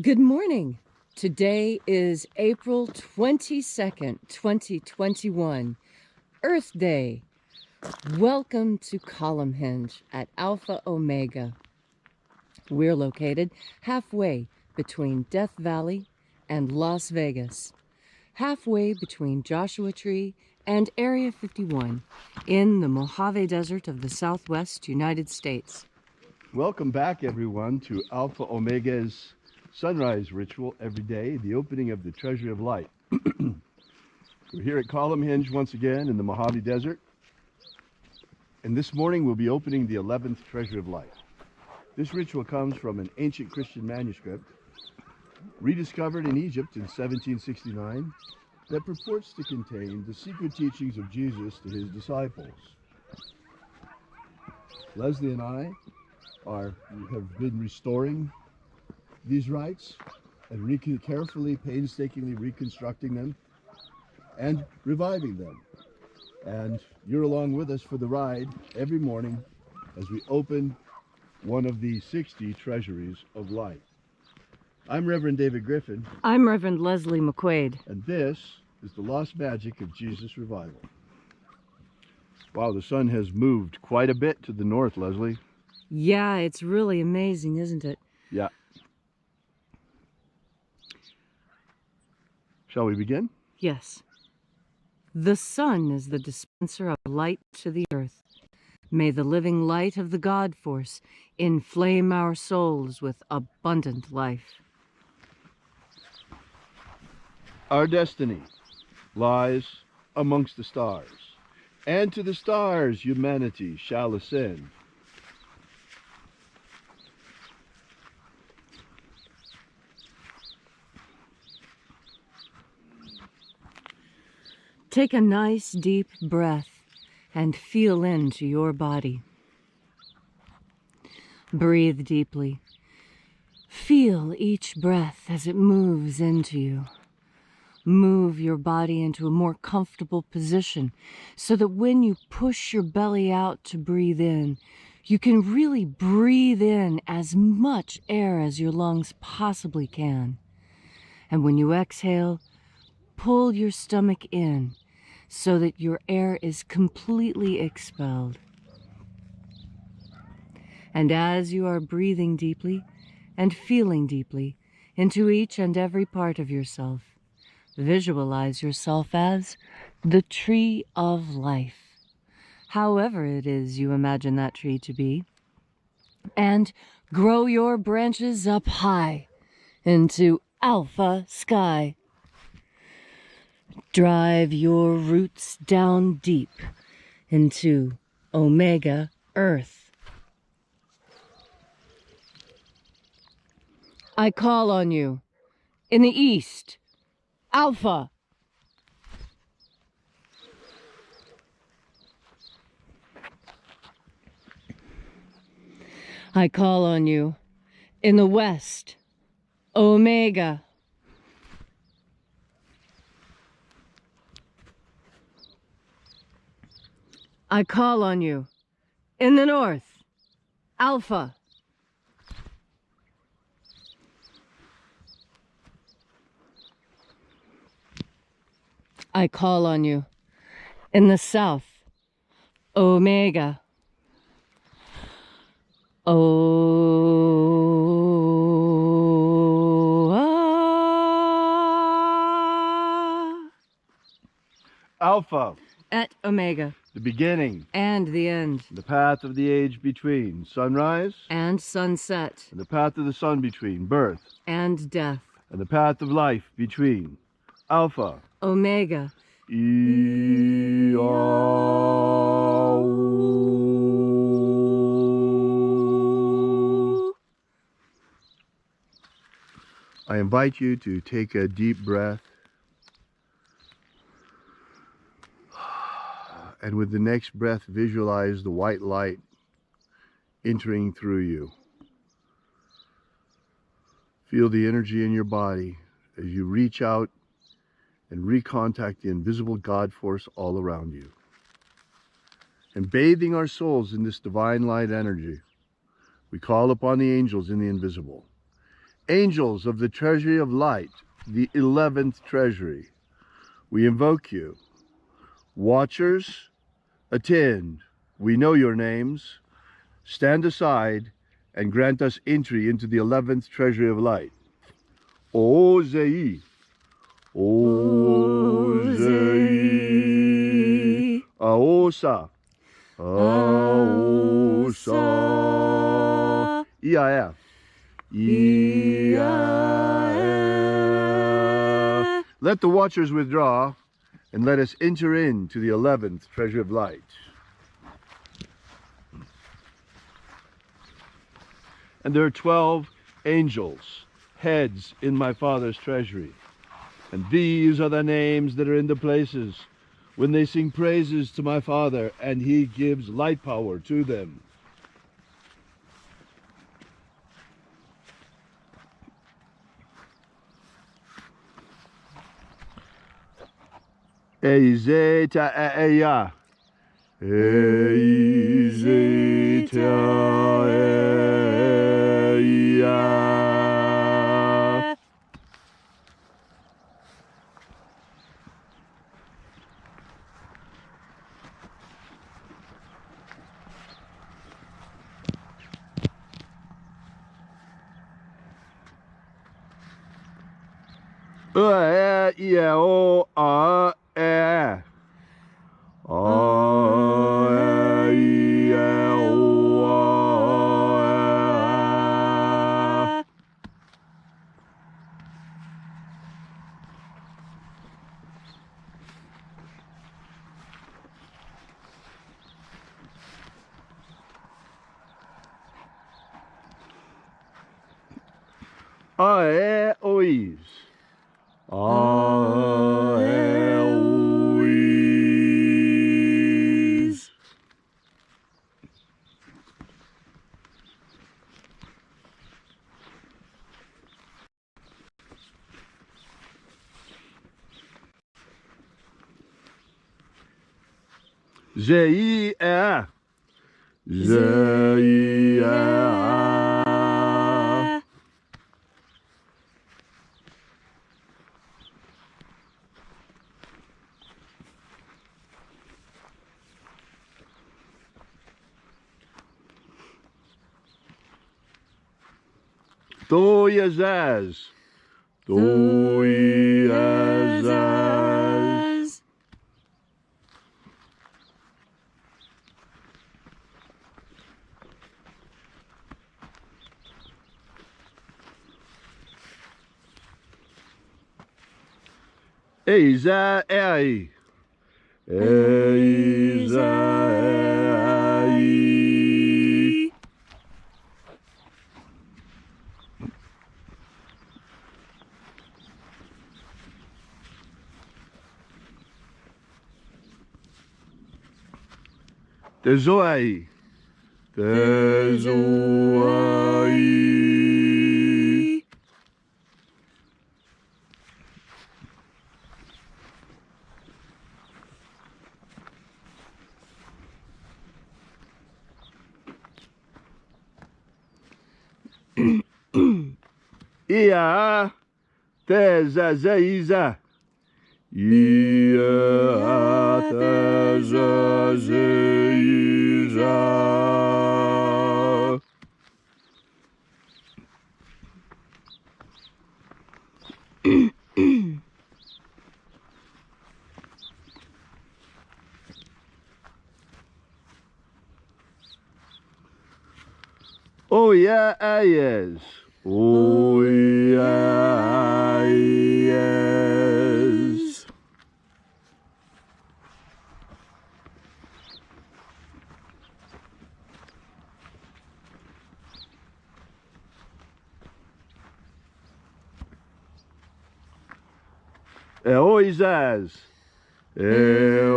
Good morning. Today is April 22nd, 2021, Earth Day. Welcome to Column Hinge at Alpha Omega. We're located halfway between Death Valley and Las Vegas, halfway between Joshua Tree and Area 51 in the Mojave Desert of the Southwest United States. Welcome back, everyone, to Alpha Omega's sunrise ritual every day, the opening of the Treasury of Light. We're here at Column Hinge once again in the Mojave Desert, and this morning we'll be opening the 11th Treasury of Light. This ritual comes from an ancient Christian manuscript rediscovered in Egypt in 1769 that purports to contain the secret teachings of Jesus to his disciples. Leslie and I have been restoring these rites and carefully, painstakingly reconstructing them and reviving them. And you're along with us for the ride every morning as we open one of the 60 treasuries of light. I'm Reverend David Griffin. I'm Reverend Leslie McQuaid. And this is the lost magic of Jesus Revival. Wow, the sun has moved quite a bit to the north, Leslie. Yeah, it's really amazing, isn't it? Yeah. Shall we begin? Yes. The sun is the dispenser of light to the earth. May the living light of the God Force inflame our souls with abundant life. Our destiny lies amongst the stars, and to the stars humanity shall ascend. Take a nice deep breath and feel into your body. Breathe deeply. Feel each breath as it moves into you. Move your body into a more comfortable position so that when you push your belly out to breathe in, you can really breathe in as much air as your lungs possibly can. And when you exhale, pull your stomach in so that your air is completely expelled. And as you are breathing deeply and feeling deeply into each and every part of yourself, visualize yourself as the tree of life, however it is you imagine that tree to be, and grow your branches up high into alpha sky. Drive your roots down deep into Omega Earth. I call on you in the east, Alpha. I call on you in the west, Omega. I call on you in the north, Alpha. I call on you in the south, Omega. Alpha. At Omega. The beginning. And the end. The path of the age between sunrise. And sunset. And the path of the sun between birth. And death. And the path of life between Alpha. Omega. I invite you to take a deep breath, and with the next breath visualize the white light entering through you. Feel the energy in your body as you reach out and recontact the invisible God force all around you. And bathing our souls in this divine light energy, we call upon the angels in the invisible. Angels of the Treasury of Light, the 11th Treasury, we invoke you. Watchers, attend. We know your names. Stand aside and grant us entry into the 11th Treasury of Light. Ozei. Ozei. Aosa. Aosa. Ia. Ia. Let the watchers withdraw and let us enter into the 11th Treasury of Light. And there are 12 angels, heads in my Father's treasury. And these are the names that are in the places when they sing praises to my Father, and he gives light power to them. Eizeta eya. Eizeta eya. O a e. Ois. Ois. Zeia. Zeia. Toyazaz. Toyazaz. Eiza ei. Eiza ei. Tezoai. Tezoai. Ia. Tezazeiza. Ia. Tezazeiza. Oh yeah, yes. Oh yeah, yes. Eoizaz. Eoizaz.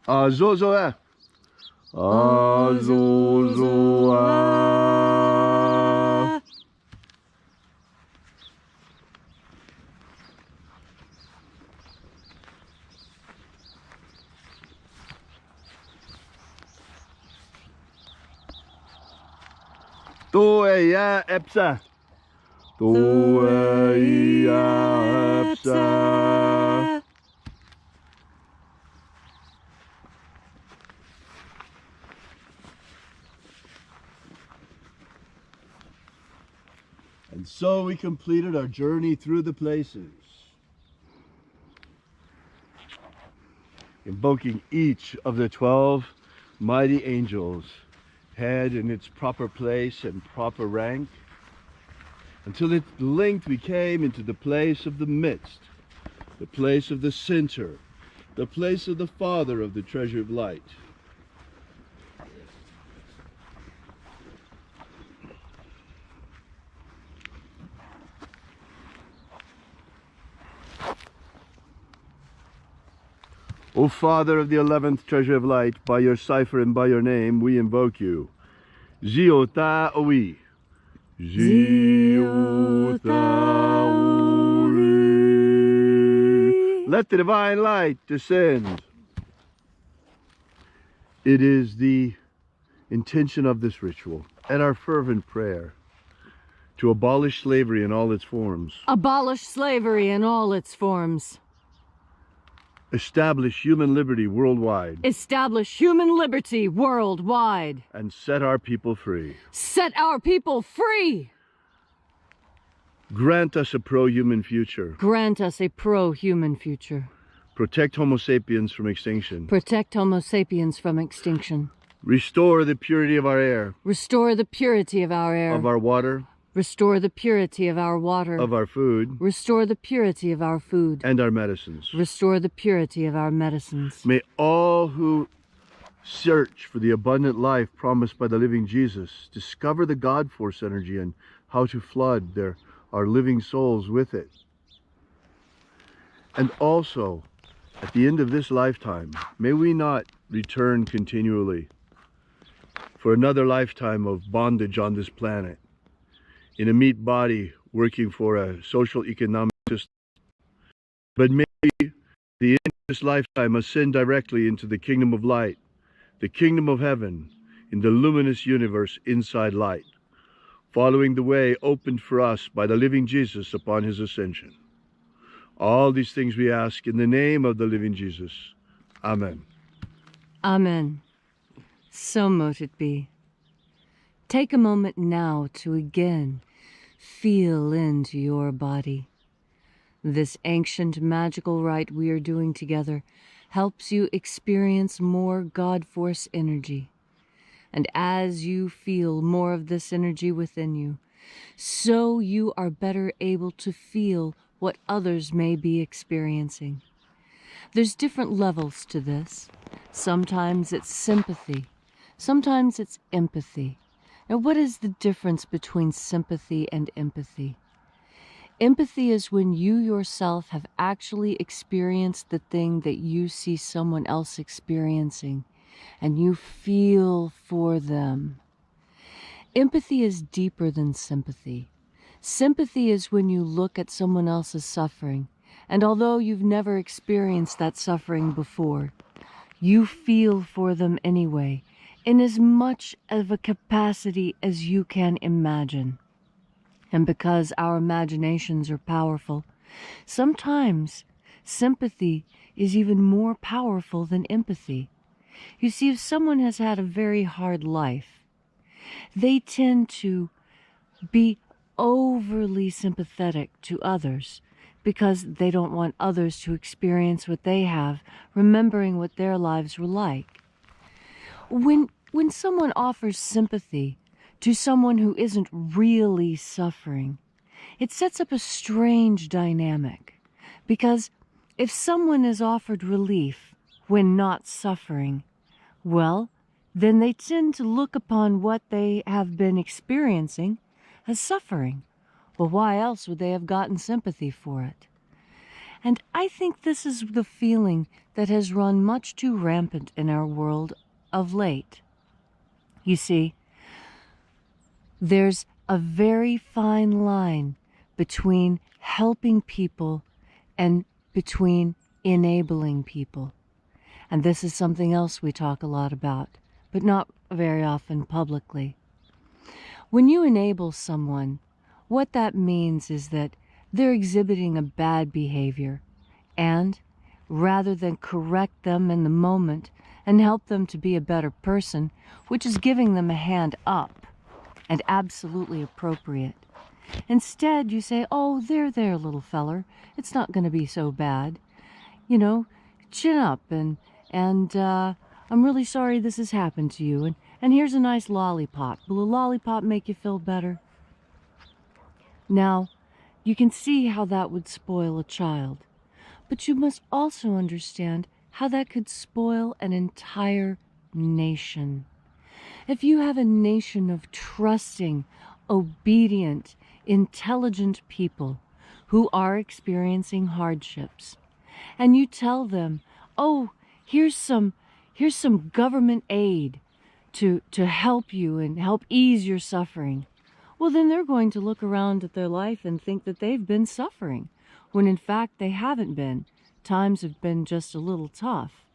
Azozoa. Azozoa. Toeia epsa. Toeia epsa. And so we completed our journey through the places, invoking each of the 12 mighty angels, head in its proper place and proper rank, until at length we came into the place of the midst, the place of the center, the place of the Father of the Treasury of Light. O Father of the 11th Treasure of Light, by your cipher and by your name, we invoke you. Ziota Owi. Ziota Owi. Let the divine light descend. It is the intention of this ritual and our fervent prayer to abolish slavery in all its forms. Abolish slavery in all its forms. Establish human liberty worldwide. Establish human liberty worldwide. And set our people free. Set our people free. Grant us a pro-human future. Grant us a pro-human future. Protect Homo sapiens from extinction. Protect Homo sapiens from extinction. Restore the purity of our air. Restore the purity of our air. Of our water. Restore the purity of our water. Of our food. Restore the purity of our food. And our medicines. Restore the purity of our medicines. May all who search for the abundant life promised by the living Jesus discover the God force energy and how to flood our living souls with it. And also, at the end of this lifetime, may we not return continually for another lifetime of bondage on this planet, in a meat body working for a social economic system, but may the end of this lifetime ascend directly into the kingdom of light, the kingdom of heaven, in the luminous universe inside light, following the way opened for us by the living Jesus upon his ascension. All these things we ask in the name of the living Jesus. Amen. Amen. So mote it be. Take a moment now to again feel into your body. This ancient magical rite we are doing together helps you experience more God force energy. And as you feel more of this energy within you, so you are better able to feel what others may be experiencing. There's different levels to this. Sometimes it's sympathy. Sometimes it's empathy. Now, what is the difference between sympathy and empathy? Empathy is when you yourself have actually experienced the thing that you see someone else experiencing, and you feel for them. Empathy is deeper than sympathy. Sympathy is when you look at someone else's suffering, and although you've never experienced that suffering before, you feel for them anyway, in as much of a capacity as you can imagine. And because our imaginations are powerful, sometimes sympathy is even more powerful than empathy. You see, if someone has had a very hard life, they tend to be overly sympathetic to others because they don't want others to experience what they have, remembering what their lives were like. When someone offers sympathy to someone who isn't really suffering, it sets up a strange dynamic, because if someone is offered relief when not suffering, well, then they tend to look upon what they have been experiencing as suffering. Well, why else would they have gotten sympathy for it? And I think this is the feeling that has run much too rampant in our world of late. You see, there's a very fine line between helping people and between enabling people. And this is something else we talk a lot about, but not very often publicly. When you enable someone, what that means is that they're exhibiting a bad behavior, and rather than correct them in the moment and help them to be a better person, which is giving them a hand up and absolutely appropriate, instead you say, "Oh, there, little feller. It's not going to be so bad. You know, chin up, and I'm really sorry this has happened to you, and here's a nice lollipop. Will a lollipop make you feel better?" Now, you can see how that would spoil a child, but you must also understand how that could spoil an entire nation. If you have a nation of trusting, obedient, intelligent people who are experiencing hardships, and you tell them, "Oh, here's some government aid to help you and help ease your suffering," well, then they're going to look around at their life and think that they've been suffering, when in fact they haven't been. Times have been just a little tough.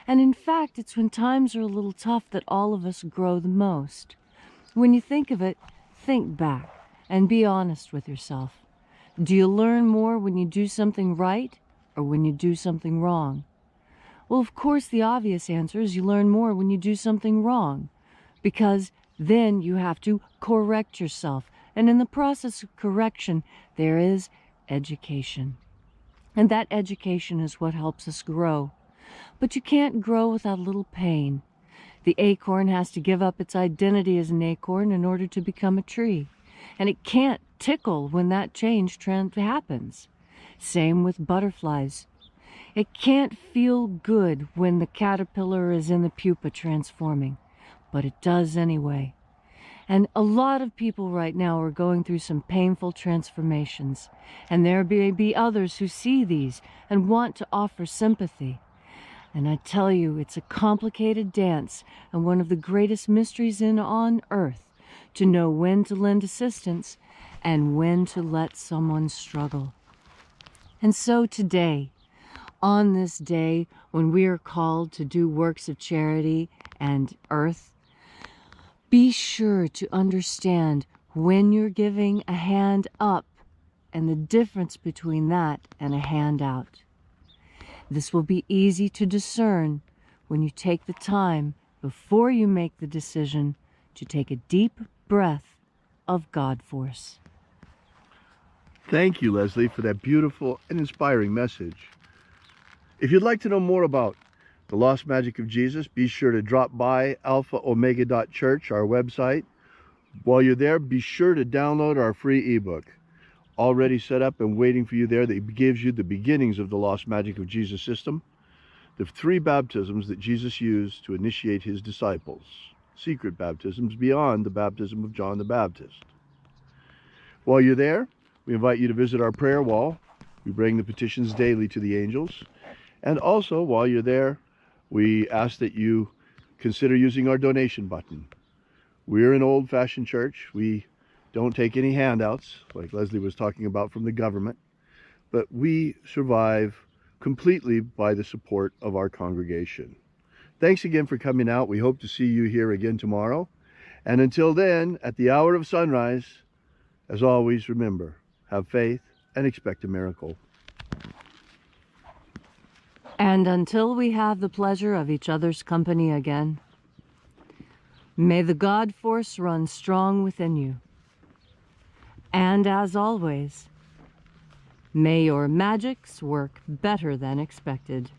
And in fact, it's when times are a little tough that all of us grow the most. When you think of it, think back and be honest with yourself. Do you learn more when you do something right or when you do something wrong? Well, of course, the obvious answer is you learn more when you do something wrong, because then you have to correct yourself. And in the process of correction, there is education. And that education is what helps us grow. But you can't grow without a little pain. The acorn has to give up its identity as an acorn in order to become a tree. And it can't tickle when that change happens. Same with butterflies. It can't feel good when the caterpillar is in the pupa transforming, but it does anyway. And a lot of people right now are going through some painful transformations, and there may be others who see these and want to offer sympathy. And I tell you, it's a complicated dance and one of the greatest mysteries on earth, to know when to lend assistance and when to let someone struggle. And so today, on this day when we are called to do works of charity and earth, be sure to understand when you're giving a hand up and the difference between that and a hand out. This will be easy to discern when you take the time before you make the decision to take a deep breath of God force. Thank you, Leslie, for that beautiful and inspiring message. If you'd like to know more about the Lost Magic of Jesus, be sure to drop by alphaomega.church, our website. While you're there, be sure to download our free ebook, already set up and waiting for you there, that gives you the beginnings of the Lost Magic of Jesus system, the 3 baptisms that Jesus used to initiate his disciples, secret baptisms beyond the baptism of John the Baptist. While you're there, we invite you to visit our prayer wall. We bring the petitions daily to the angels. And also, while you're there, we ask that you consider using our donation button. We're an old-fashioned church. We don't take any handouts, like Leslie was talking about, from the government, but we survive completely by the support of our congregation. Thanks again for coming out. We hope to see you here again tomorrow. And until then, at the hour of sunrise, as always, remember, have faith and expect a miracle. And until we have the pleasure of each other's company again, may the God force run strong within you. And as always, may your magics work better than expected.